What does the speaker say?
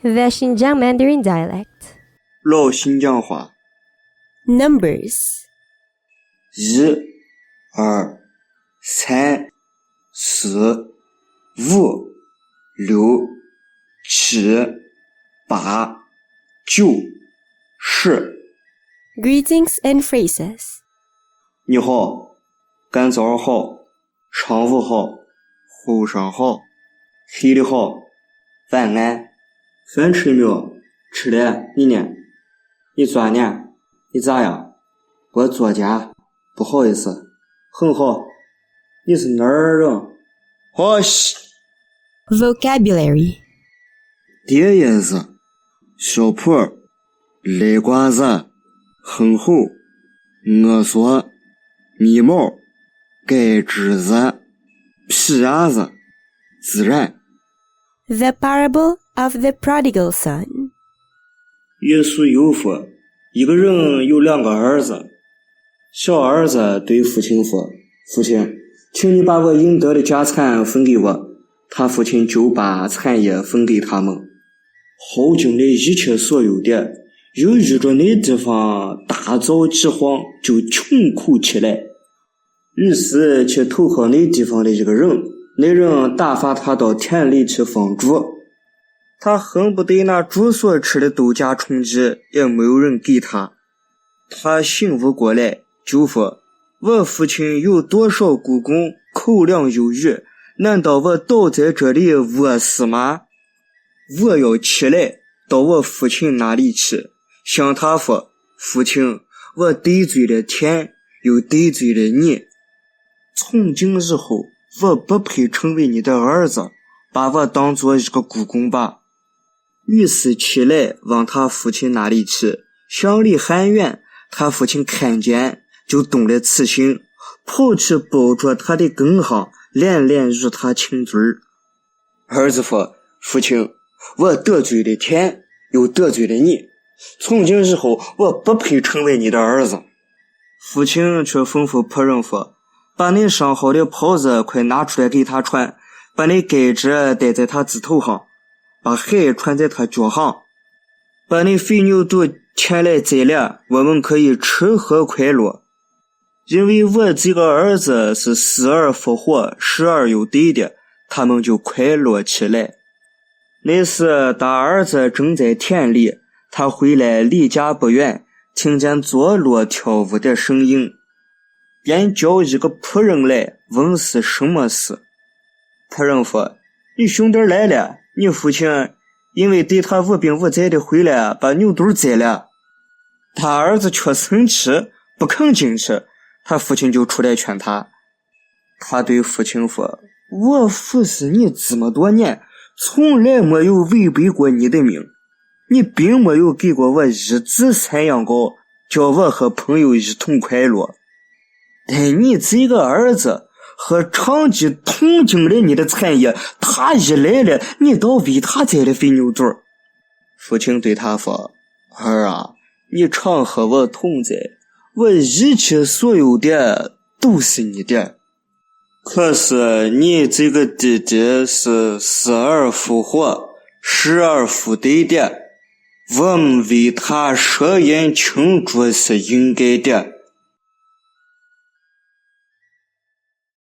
The Xinjiang Mandarin dialect. 老新疆话。 Numbers. 1、2、3、4、5、6、7、8、9、10。 Greetings and phrases. 你好，干早好，上午好，后上好，黑的好，晚安。饭吃没有？吃了。你呢？你咋呢？你咋样？我作家，不好意思。很好。你是哪儿人？好西。 Vocabulary. 叠叶子，小坡，雷瓜子，很厚，鹅索，米毛，盖枝子，皮鸭子，自然。The parable of the prodigal son. 耶稣有福，一个人有2个儿子。小儿子对父亲说：“父亲，请你把我应得的家产分给我。”他父亲就把产业分给他们。后经的一切所有的，又遇着那地方大遭饥荒，就穷苦起来。于是去投靠那地方的一个人，那人打发他到田里去放猪。他恨不得那猪所吃的豆荚充饥，也没有人给他。他醒悟过来，就说：“我父亲有多少雇工，口粮有余，难道我倒在这里饿死吗？我要起来到我父亲那里去，向他说：父亲，我得罪了天，又得罪了你。从今日后，我不配成为你的儿子，把我当做一个雇工吧。”于是起来往他父亲那里去，向里喊冤。他父亲看见，就动了慈心，跑去抱着他的跟上，连连与他亲嘴。儿子说：“父亲，我得罪了天，又得罪了你，从今日后，我不配成为你的儿子。”父亲却吩咐仆人说：“把你上好的袍子快拿出来给他穿，把你盖子戴在他指头上，把鞋穿在他脚上，把你肥牛犊牵来宰了，我们可以吃喝快乐。因为我这个儿子是死而复活，失而又得的，他们就快乐起来。”那时大儿子正在田里，他回来离家不远，听见坐落跳舞的声音，便叫一个仆人来问是什么事。仆人说：“你兄弟来了，你父亲因为对他无病无灾的回来，把牛犊宰了。”他儿子却生气，不肯进去。他父亲就出来劝他。他对父亲说：“我服侍你这么多年，从来没有违背过你的命，你并没有给过我一只3羊羔，叫我和朋友一同快乐。但你这个儿子和长期同经了你的产业，他一来了，你倒为他宰了肥牛犊。”父亲对他说：“儿啊，你常和我同在，我一切所有的都是你的。可是你这个弟弟是死而复活，失而复得的，我们为他设宴庆祝是应该的。